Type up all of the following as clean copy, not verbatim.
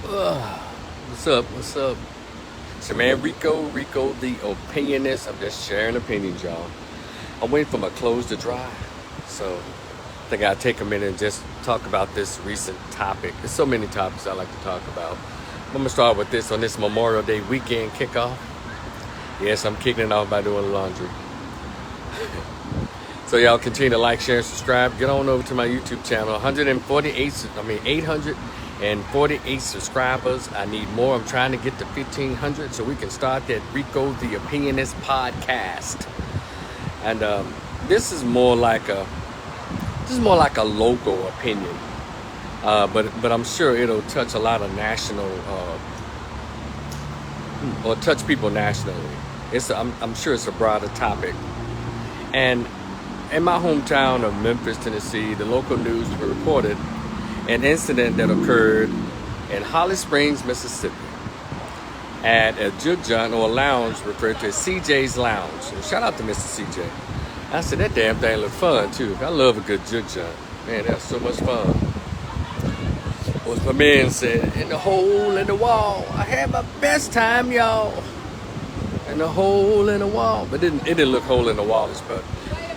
What's up? What's up? It's your man Rico the Opinionist. I'm just sharing opinions, y'all. I'm waiting for my clothes to dry, so I think I'll take a minute and just talk about this recent topic. There's so many topics I like to talk about. I'm gonna start with this on this Memorial Day weekend kickoff. Yes, I'm kicking it off by doing laundry. So y'all continue to like, share, and subscribe. Get on over to my YouTube channel. 848 subscribers. I need more. I'm trying to get to 1,500 so we can start that Rico the Opinionist podcast. And this is more like a local opinion, but I'm sure it'll touch a lot of national or touch people nationally. I'm sure it's a broader topic. And in my hometown of Memphis, Tennessee, the local news reported an incident that occurred in Holly Springs, Mississippi, at a jug joint or a lounge referred to as CJ's Lounge. And shout out to Mr. CJ. I said that damn thing looked fun too. I love a good jug joint. Man, that's so much fun. As my man said, in the hole in the wall, I had my best time, y'all. In the hole in the wall, but it didn't look hole in the walls, but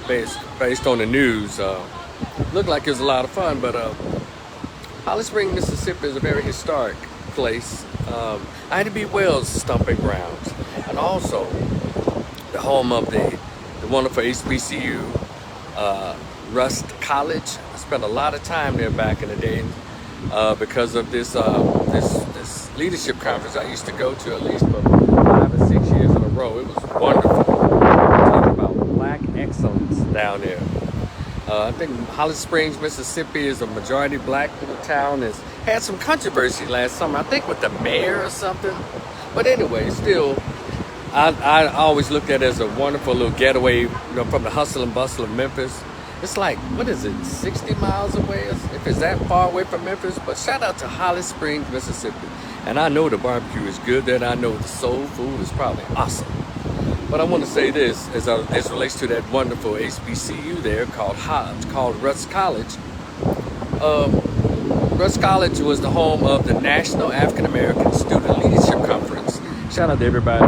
based on the news, looked like it was a lot of fun. But Holly Springs, Mississippi is a very historic place. Ida B. Wells' stomping grounds, and also the home of the wonderful HBCU, Rust College. I spent a lot of time there back in the day because of this leadership conference I used to go to at least for 5 or 6 years in a row. It was wonderful. Talking about black excellence down there. I think Holly Springs, Mississippi is a majority black little town. It's had some controversy last summer, I think with the mayor or something. But anyway, still, I always looked at it as a wonderful little getaway, from the hustle and bustle of Memphis. It's like, what is it, 60 miles away, if it's that far away from Memphis? But shout out to Holly Springs, Mississippi. And I know the barbecue is good there, and I know the soul food is probably awesome. But I want to say this as it relates to that wonderful HBCU there called Rust College. Rust College was the home of the National African American Student Leadership Conference. Shout out to everybody.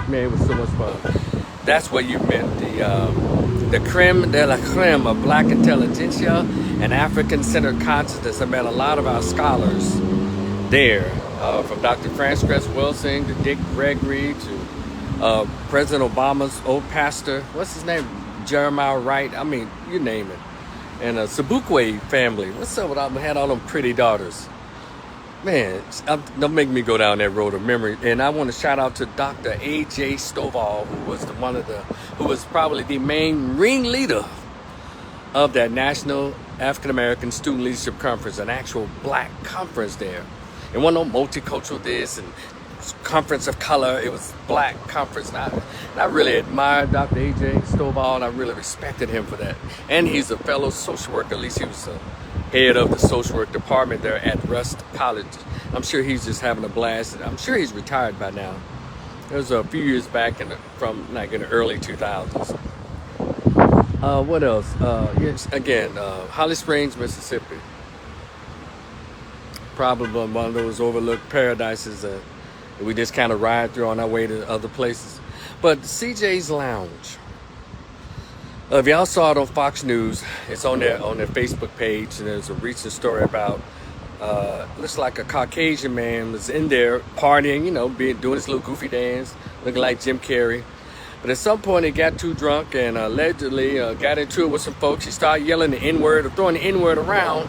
Man, it was so much fun. That's where you met the creme de la creme of black intelligentsia and African-centered consciousness. I met a lot of our scholars there. From Dr. Frances Welsing to Dick Gregory to President Obama's old pastor, what's his name? Jeremiah Wright. I mean, you name it. And Sabukwe family. What's up with all? Had all them pretty daughters. Man, don't make me go down that road of memory. And I want to shout out to Dr. A.J. Stovall, who was probably the main ringleader of that National African American Student Leadership Conference, an actual black conference there. It wasn't no multicultural this and conference of color. It was black conference. And I really admired Dr. A.J. Stovall, and I really respected him for that. And he's a fellow social worker. At least he was the head of the social work department there at Rust College. I'm sure he's just having a blast. I'm sure he's retired by now. It was a few years back in the early 2000s. What else? Yes, again, Holly Springs, Mississippi. Probably one of those overlooked paradises that we just kind of ride through on our way to other places. But CJ's Lounge. If y'all saw it on Fox News, it's on their Facebook page, and there's a recent story about looks like a Caucasian man was in there partying, doing his little goofy dance, looking like Jim Carrey. But at some point, he got too drunk and allegedly got into it with some folks. He started yelling the N-word or throwing the N-word around.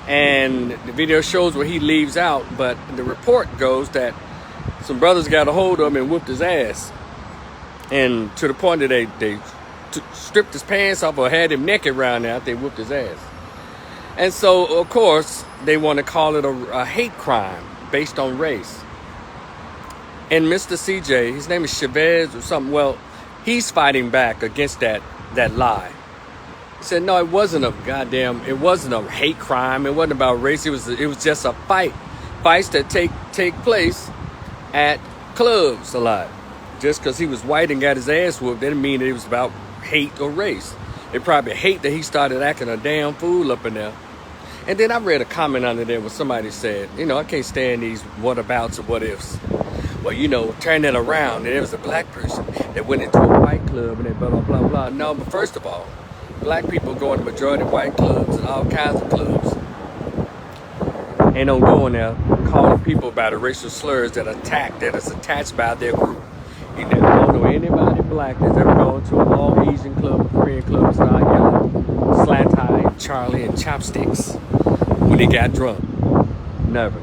And the video shows where he leaves out, but the report goes that some brothers got a hold of him and whooped his ass. And to the point that they stripped his pants off or had him naked around there after they whooped his ass. And so, of course, they want to call it a hate crime based on race. And Mr. CJ, his name is Chavez or something, well, he's fighting back against that lie. He said, no, it wasn't a hate crime. It wasn't about race. It was just a fight. Fights that take place at clubs a lot. Just because he was white and got his ass whooped didn't mean that it was about hate or race. They probably hate that he started acting a damn fool up in there. And then I read a comment under there where somebody said, you know, I can't stand these whatabouts or what ifs. Well, you know, turn that around. And there was a black person that went into a white club and they blah, blah, blah, blah. No, but first of all, black people go in the majority of white clubs and all kinds of clubs. And don't go in there calling people by the racial slurs that is attached by their group. You know, I don't know anybody black that's ever gone to an all-Asian club, a Korean club, and started yelling Slant High, Charlie, and Chopsticks when they got drunk. Never.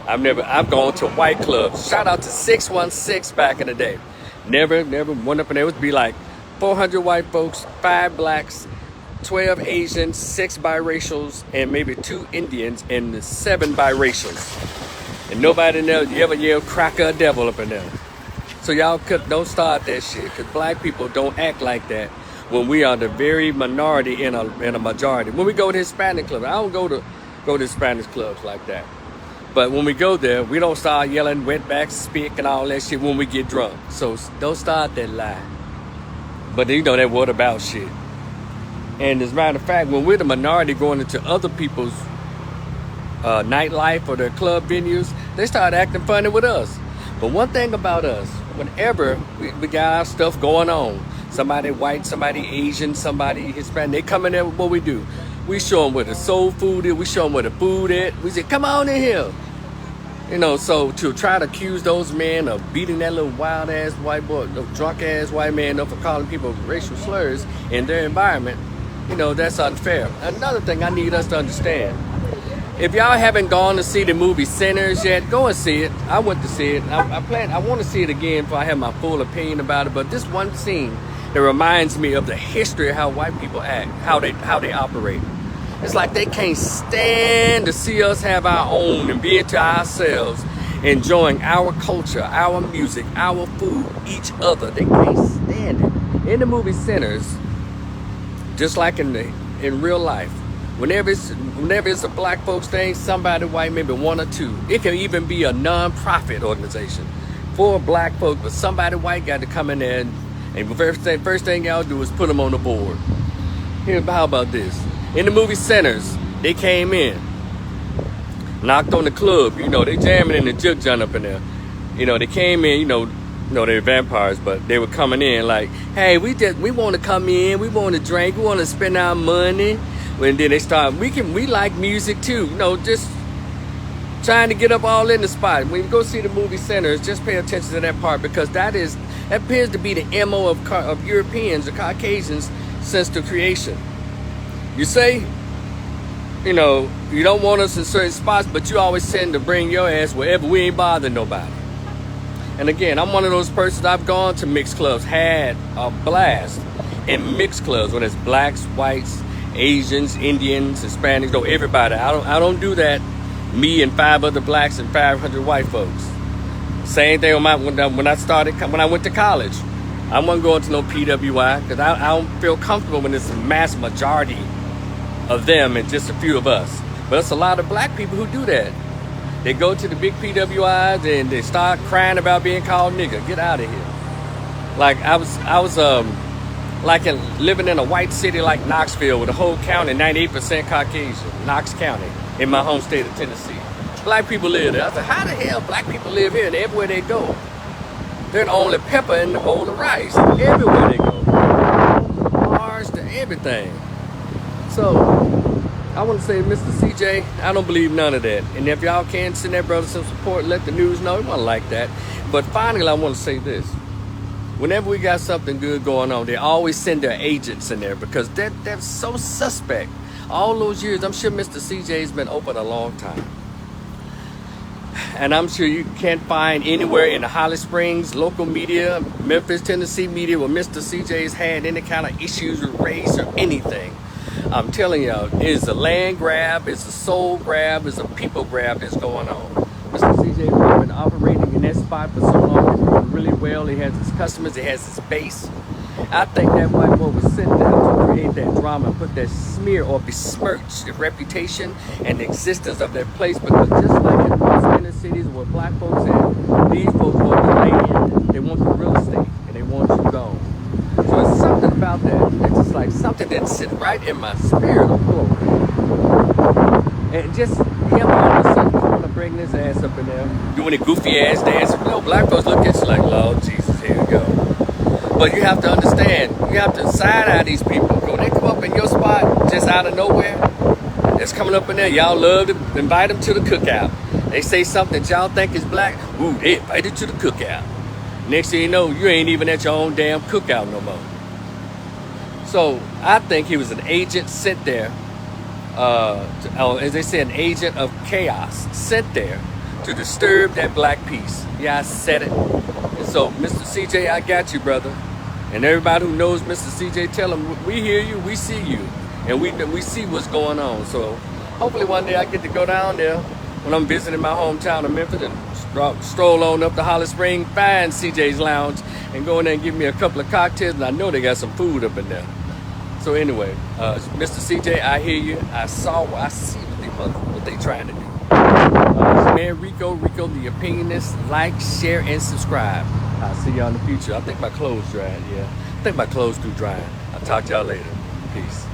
I've gone to white clubs. Shout out to 616 back in the day. Never went up and there would be like 400 white folks, 5 blacks, 12 Asians, 6 biracials, and maybe 2 Indians, and 7 biracials. And nobody knows you ever yell cracker devil up in there. So y'all don't start that shit, because black people don't act like that when we are the very minority in a majority. When we go to Hispanic clubs, I don't go to Hispanic clubs like that. But when we go there, we don't start yelling wetbacks, spit, and all that shit when we get drunk. So don't start that lie. But you know that what about shit. And as a matter of fact, when we're the minority going into other people's nightlife or their club venues, they start acting funny with us. But one thing about us, whenever we got our stuff going on, somebody white, somebody Asian, somebody Hispanic, they come in there with what we do. We show them where the soul food is, we show them where the food is. We say, come on in here. You know, so to try to accuse those men of beating that little wild ass white boy, drunk ass white man up for calling people racial slurs in their environment, you know, that's unfair. Another thing I need us to understand, if y'all haven't gone to see the movie Sinners yet, go and see it. I went to see it. I want to see it again before I have my full opinion about it. But this one scene that reminds me of the history of how white people act, how they operate. It's like they can't stand to see us have our own and be into ourselves, enjoying our culture, our music, our food, each other. They can't stand it. In the movie Sinners, just like in real life, whenever it's a black folks thing, somebody white, maybe 1 or 2. It can even be a non-profit organization for black folks, but somebody white got to come in there and the first thing y'all do is put them on the board. How about this? In the movie Sinners, they came in, knocked on the club. You know, they jamming in the juke joint up in there. You know, they came in. You know, they're vampires, but they were coming in like, hey, we want to come in, we want to drink, we want to spend our money. And then they start, we like music too. You know, just trying to get up all in the spot. When you go see the movie Sinners, just pay attention to that part, because that appears to be the MO of Europeans or Caucasians since the creation. You say, you know, you don't want us in certain spots, but you always tend to bring your ass wherever we ain't bothering nobody. And again, I'm one of those persons, I've gone to mixed clubs, had a blast in mixed clubs, when it's blacks, whites, Asians, Indians, Hispanics, no, everybody. I don't do that. Me and 5 other blacks and 500 white folks. Same thing when I went to college. I wasn't going to no PWI because I don't feel comfortable when it's a mass majority of them and just a few of us. But it's a lot of black people who do that. They go to the big PWIs and they start crying about being called nigger. Get out of here. Like I was living in a white city like Knoxville with a whole county 98% Caucasian, Knox County, in my home state of Tennessee. Black people live there. I said, how the hell black people live here? And everywhere they go, they're the only pepper in the bowl of rice. Everywhere they go, bars to everything. So I want to say, Mr. CJ, I don't believe none of that. And if y'all can send that brother some support, let the news know. We want to like that. But finally, I want to say this. Whenever we got something good going on, they always send their agents in there because they're so suspect. All those years, I'm sure Mr. CJ's been open a long time. And I'm sure you can't find anywhere in the Holly Springs local media, Memphis, Tennessee media, where Mr. CJ's had any kind of issues with race or anything. I'm telling y'all, it's a land grab, it's a soul grab, it's a people grab that's going on. Mr. CJ has been operating in that spot for so long. He's doing really well. He has his customers, he has his base. I think that white boy was sitting down to create that drama and put that smear or besmirch the reputation and the existence of that place, because just like in most inner cities where black folks at, these folks want the land, they want the real estate, and they want you gone. So it's something about that. It's just like something that sits right in my spirit of glory. And just him all of a sudden corner bringing his ass up in there, doing a goofy ass dance. You know, black folks look at you like, Lord Jesus, here we go. But you have to understand, you have to side eye these people. When they come up in your spot just out of nowhere, it's coming up in there, y'all love to invite them to the cookout. They say something that y'all think is black, ooh, they invited to the cookout. Next thing you know, you ain't even at your own damn cookout no more. So I think he was an agent sent there, as they say, an agent of chaos sent there to disturb that black peace. Yeah, I said it. And so, Mr. CJ, I got you, brother. And everybody who knows Mr. CJ, tell him we hear you, we see you, and we see what's going on. So hopefully one day I get to go down there when I'm visiting my hometown of Memphis and stroll on up to Holly Springs, find CJ's Lounge, and go in there and give me a couple of cocktails. And I know they got some food up in there. So anyway, Mr. CJ, I hear you. I see what they trying to do. Man, Rico the Opinionist. Like, share, and subscribe. I'll see y'all in the future. I think my clothes dried. Yeah, I think my clothes do dry. I'll talk to y'all later. Peace.